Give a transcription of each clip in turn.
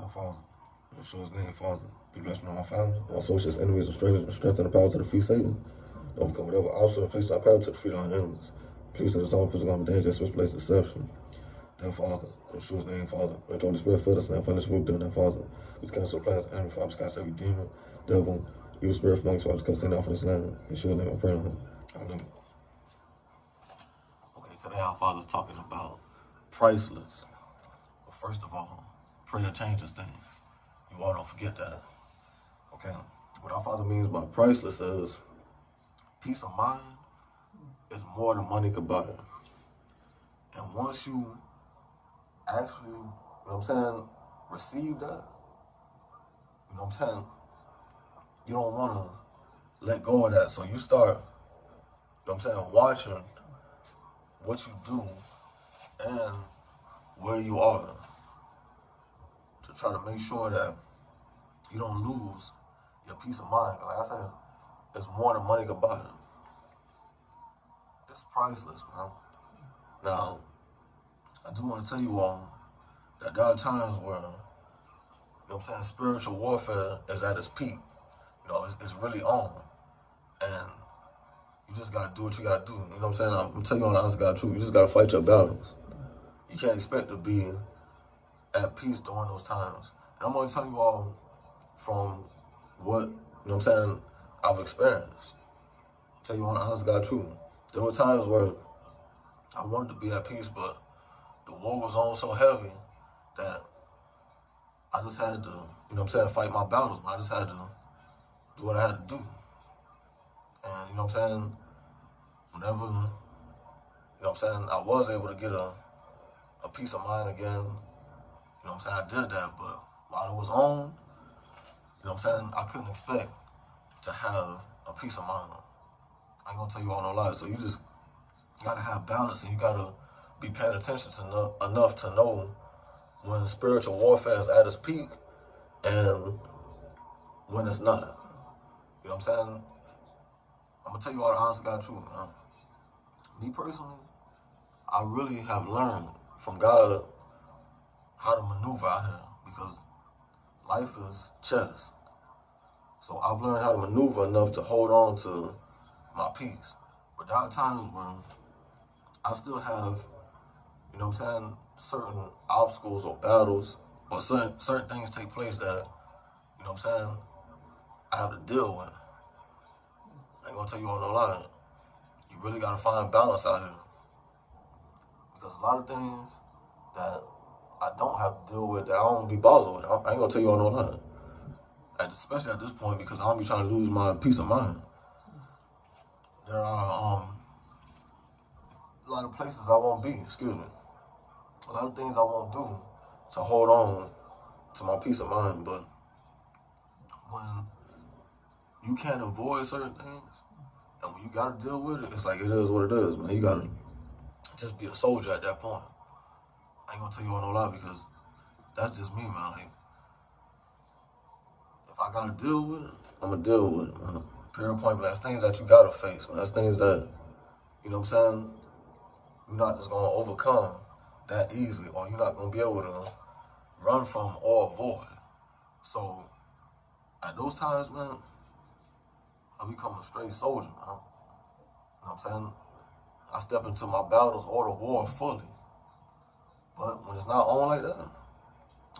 Dear Father, in Yeshua's name, Father, be blessed on my family, all associates, enemies, and strangers, and strengthen the power to defeat Satan. Overcome whatever obstacle and place our power to defeat our enemies. Please set us all physical harm, danger, switchblades, deception. Dear Father, in Yeshua's name, Father, let the Holy Spirit fill us now, fill us with doing that, Father. We cancel the plans of the enemy, Father, cast every demon, devil, evil spirit from amongst us, Father, cast Satan out from this land. In Yeshua's name, I pray on him. Hallelujah. Okay, today our Father's talking about priceless. But first of all, prayer changes things. You all don't forget that. Okay? What our Father means by priceless is peace of mind is more than money could buy. And once you actually, you know what I'm saying, receive that, you know what I'm saying, you don't want to let go of that. So you start, you know what I'm saying, watching what you do and where you are to try to make sure that you don't lose your peace of mind. Like I said, it's more than money could buy. It's priceless, man. Now, I do want to tell you all that there are times where, you know what I'm saying, spiritual warfare is at its peak. You know, it's really on. And you just got to do what you got to do. You know what I'm saying? I'm telling you all the honest God truth. You just got to fight your battles. You can't expect to be at peace during those times. And I'm going to tell you all from what, you know what I'm saying, I've experienced. Tell you all the honest God truth. There were times where I wanted to be at peace, but the war was on so heavy that I just had to, you know what I'm saying, fight my battles. I just had to do what I had to do. And, you know what I'm saying, whenever, you know what I'm saying, I was able to get a peace of mind again, you know what I'm saying, I did that. But while it was on, you know what I'm saying, I couldn't expect to have a peace of mind. I ain't gonna tell you all no lies. So you just gotta have balance, and you gotta be paying attention to enough to know when spiritual warfare is at its peak and when it's not. You know what I'm saying? I'm gonna tell you all the honest God truth, man. Me personally, I really have learned from God how to maneuver out here, because life is chess. So I've learned how to maneuver enough to hold on to my peace. But there are times when I still have, you know what I'm saying, certain obstacles or battles or certain things take place that, you know what I'm saying, I have to deal with. I ain't gonna tell you all no lie. You really gotta find balance out here. Because a lot of things that I don't have to deal with, that I don't be bothered with, I ain't gonna tell you all no lie. Especially at this point, because I don't be trying to lose my peace of mind. There are a lot of places I won't be, a lot of things I won't do to hold on to my peace of mind. But when you can't avoid certain things, and when you gotta deal with it, it's like it is what it is, man. You gotta just be a soldier at that point. I ain't gonna tell you all no lie, because that's just me, man. Like, if I gotta deal with it, I'm gonna deal with it, man. Period, point blank. That's things that you gotta face, man. That's things that, you know what I'm saying, you're not just gonna overcome that easily, or you're not gonna be able to run from or avoid. So at those times, man, I become a straight soldier, man. You know what I'm saying? I step into my battles or the war fully. But when it's not on like that,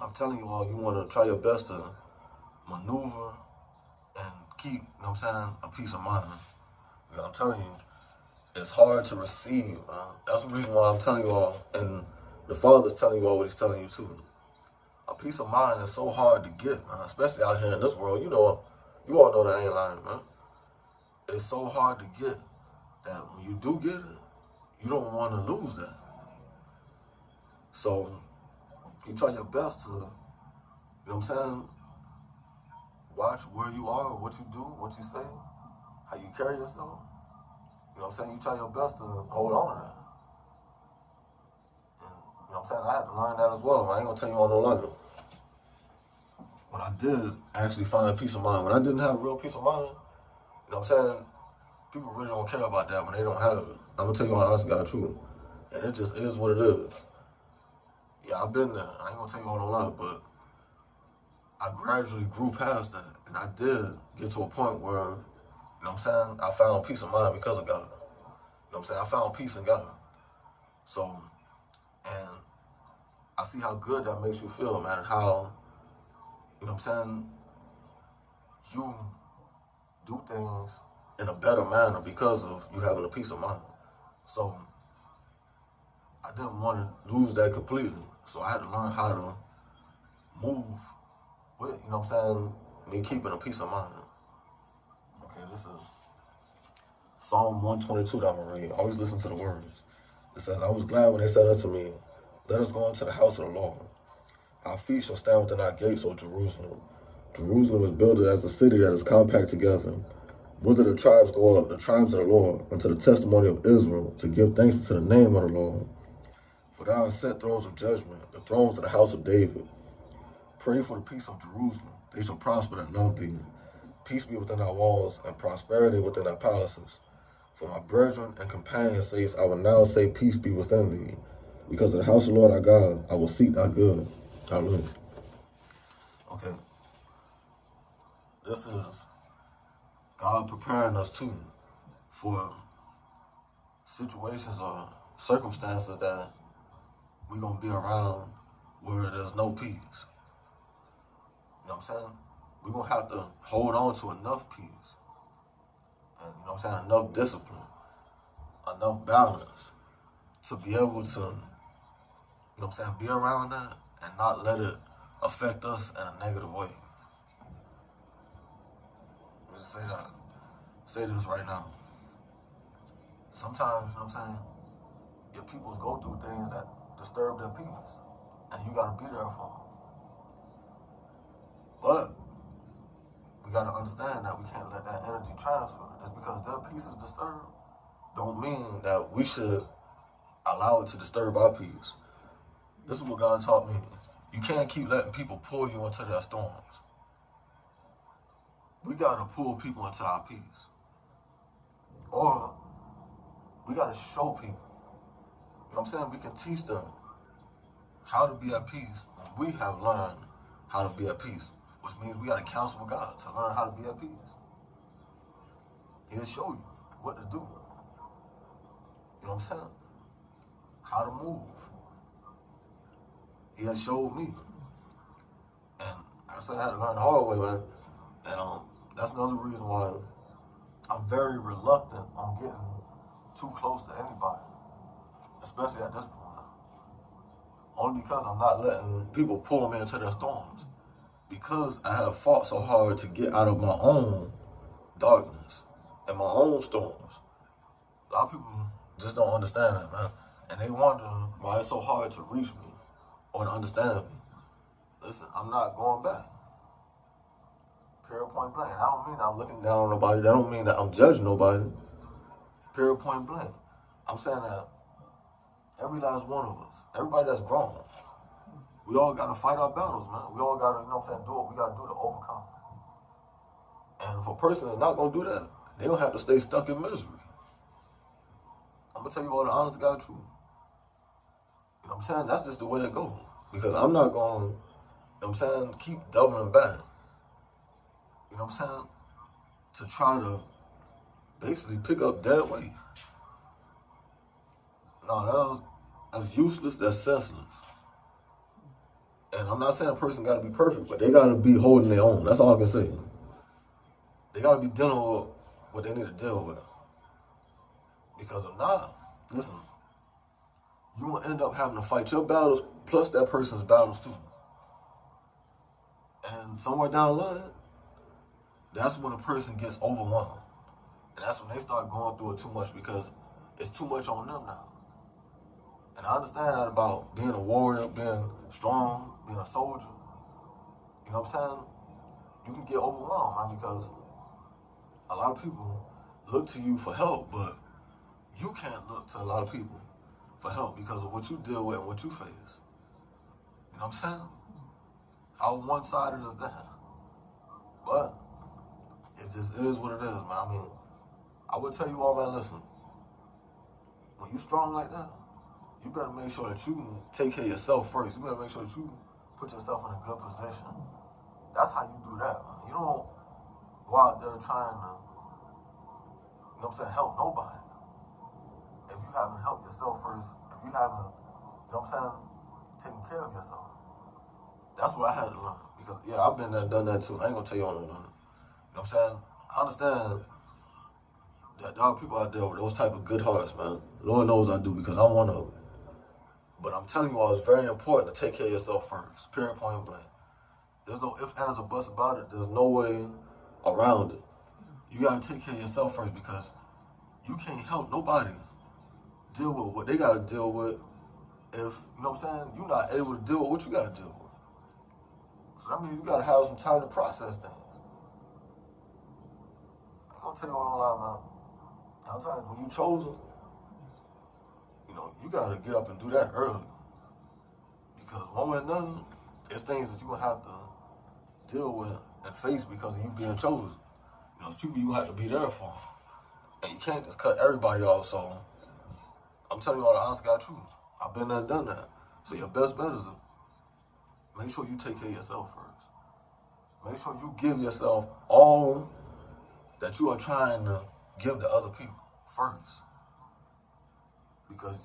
I'm telling you all, you want to try your best to maneuver and keep, you know what I'm saying, a peace of mind. Because I'm telling you, it's hard to receive. That's the reason why I'm telling you all, and the Father's telling you all what He's telling you too. A peace of mind is so hard to get, man, especially out here in this world. You all know that I ain't lying, man. It's so hard to get that when you do get it, you don't want to lose that. So you try your best to, you know what I'm saying, watch where you are, what you do, what you say, how you carry yourself. You know what I'm saying? You try your best to hold on to that. And, you know what I'm saying? I had to learn that as well. I ain't gonna tell you all no lie. When I did actually find peace of mind, when I didn't have real peace of mind, you know what I'm saying? People really don't care about that when they don't have it. I'm gonna tell you all the honest God truth. And it just is what it is. Yeah, I've been there. I ain't gonna tell you all no lie, but I gradually grew past that, and I did get to a point where, what I'm saying, I found peace of mind because of God. What I'm saying, I found peace in God. So, and I see how good that makes you feel, man, and how, what I'm saying, you do things in a better manner because of you having a peace of mind. So, I didn't want to lose that completely. So I had to learn how to move with, what I'm saying, me keeping a peace of mind. Okay, this is Psalm 122 that I'm going to read. Always listen to the words. It says, I was glad when they said unto me, let us go into the house of the Lord. Our feet shall stand within our gates, O Jerusalem. Jerusalem is builded as a city that is compact together. Whither the tribes go up, the tribes of the Lord, unto the testimony of Israel, to give thanks to the name of the Lord. For thou hast set thrones of judgment, the thrones of the house of David. Pray for the peace of Jerusalem. They shall prosper that love thee. Peace be within our walls, and prosperity within our palaces. For my brethren and companions says, I will now say, peace be within thee. Because of the house of the Lord our God, I will seek thy good. Hallelujah. Okay. This is God preparing us too for situations or circumstances that we're going to be around where there's no peace. You know what I'm saying? We're going to have to hold on to enough peace. And, you know what I'm saying, enough discipline, enough balance to be able to, you know what I'm saying, be around that and not let it affect us in a negative way. Let me just say that. Say this right now. Sometimes, you know what I'm saying, your peoples go through things that disturb their peace. And you got to be there for them. But we got to understand that we can't let that energy transfer. Just because their peace is disturbed don't mean that we should allow it to disturb our peace. This is what God taught me. You can't keep letting people pull you into their storms. We got to pull people into our peace. Or we got to show people. You know what I'm saying? We can teach them how to be at peace when we have learned how to be at peace, which means we got to counsel with God to learn how to be at peace. He'll show you what to do. You know what I'm saying? How to move. He has showed me. And I said I had to learn the hard way, man. And that's another reason why I'm very reluctant on getting too close to anybody, especially at this point. Only because I'm not letting people pull me into their storms. Because I have fought so hard to get out of my own darkness and my own storms. A lot of people just don't understand that, man. And they wonder why it's so hard to reach me or to understand me. Listen, I'm not going back. Period, point blank. I don't mean that I'm looking down on nobody. That don't mean that I'm judging nobody. Period, point blank. I'm saying that every last one of us, everybody that's grown, we all got to fight our battles, man. We all got to, you know what I'm saying, do what we got to do to overcome. And if a person is not going to do that, they don't have to stay stuck in misery. I'm going to tell you all the honest God truth. You know what I'm saying? That's just the way it goes. Because I'm not going, you know what I'm saying, keep doubling back. You know what I'm saying? To try to basically pick up dead weight. No, that's useless, that's senseless. And I'm not saying a person got to be perfect, but they got to be holding their own. That's all I can say. They got to be dealing with what they need to deal with. Because if not, listen, you will end up having to fight your battles plus that person's battles too. And somewhere down the line, that's when a person gets overwhelmed. And that's when they start going through it too much because it's too much on them now. And I understand that about being a warrior, being strong, being a soldier. You know what I'm saying? You can get overwhelmed, man, because a lot of people look to you for help, but you can't look to a lot of people for help because of what you deal with and what you face. You know what I'm saying? How one-sided is that? But it just is what it is, man. I mean, I would tell you all, man, listen, when you strong like that, you better make sure that you take care of yourself first. You better make sure that you put yourself in a good position That's how you do that, man. You don't go out there trying to, help nobody. If you haven't helped yourself first, if you haven't, taken care of yourself. That's what I had to learn. Because, yeah, I've been there, done that too. I ain't gonna tell you all that. You know what I'm saying? I understand that there are people out there with those type of good hearts, man. Lord knows I do because I'm one of them. But I'm telling you all, it's very important to take care of yourself first. Period, point blank. There's no ifs, ands, or buts about it. There's no way around it. You gotta take care of yourself first because you can't help nobody deal with what they gotta deal with if, you're not able to deal with what you gotta deal with. So that means you gotta have some time to process things. I'm gonna tell you all the line, man. Sometimes when you chosen, you gotta get up and do that early. Because one way or another, there's things that you're gonna have to deal with and face because of you being chosen. It's people you have to be there for. And you can't just cut everybody off, so I'm telling you all the honest God truth. I've been there and done that. So your best bet is to make sure you take care of yourself first. Make sure you give yourself all that you are trying to give to other people first. Because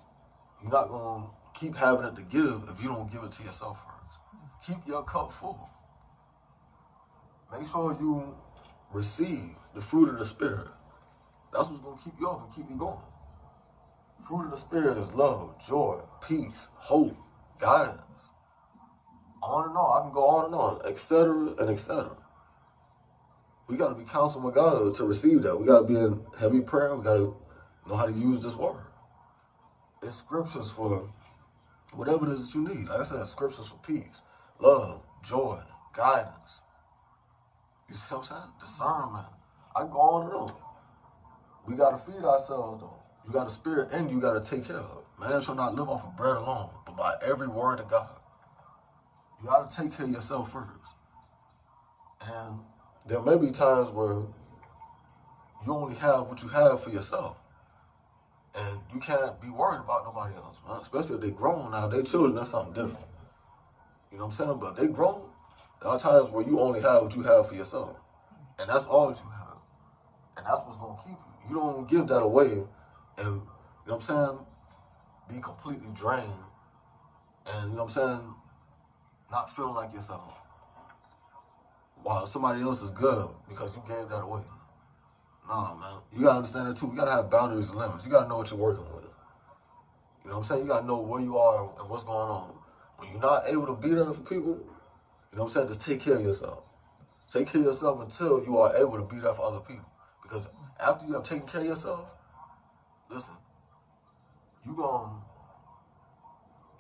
you're not going to keep having it to give if you don't give it to yourself first. Keep your cup full. Make sure you receive the fruit of the Spirit. That's what's going to keep you up and keep you going. Fruit of the Spirit is love, joy, peace, hope, guidance. On and on. I can go on and on, etc. and etc. We got to be counseled with God to receive that. We got to be in heavy prayer. We got to know how to use this word. It's scriptures for whatever it is that you need. Like I said, scriptures for peace, love, joy, guidance. You see what I'm saying? Discernment. I go on and on. We got to feed ourselves, though. You got a spirit and you got to take care of it. Man shall not live off of bread alone, but by every word of God. You got to take care of yourself first. And there may be times where you only have what you have for yourself. And you can't be worried about nobody else, man. Especially if they grown now. They children, that's something different. You know what I'm saying? But they grown. There are times where you only have what you have for yourself. And that's all that you have. And that's what's going to keep you. You don't give that away and, be completely drained and, not feeling like yourself. While somebody else is good because you gave that away. Nah, man. You got to understand that too. You got to have boundaries and limits. You got to know what you're working with. You know what I'm saying? You got to know where you are and what's going on. When you're not able to be there for people, just take care of yourself. Take care of yourself until you are able to be there for other people. Because after you have taken care of yourself, listen, you're going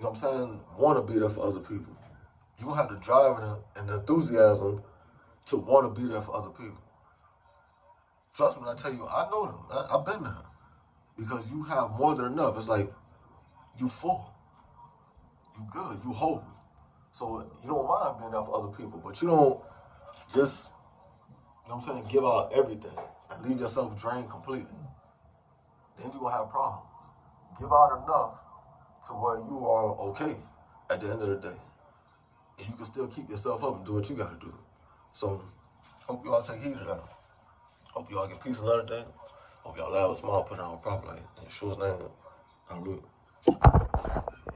to, want to be there for other people. You're going to have the drive and the enthusiasm to want to be there for other people. Trust me when I tell you, I know them. I've been there. Because you have more than enough. It's like, you full. You good. You whole. So you don't mind being there for other people. But you don't just, give out everything and leave yourself drained completely. Then you're going to have problems. Give out enough to where you are okay at the end of the day. And you can still keep yourself up and do what you got to do. So, hope you all take heed of that. Hope you all get peace another day. Hope y'all laugh, smile, put it on properly. In Yeshua's name, hallelujah.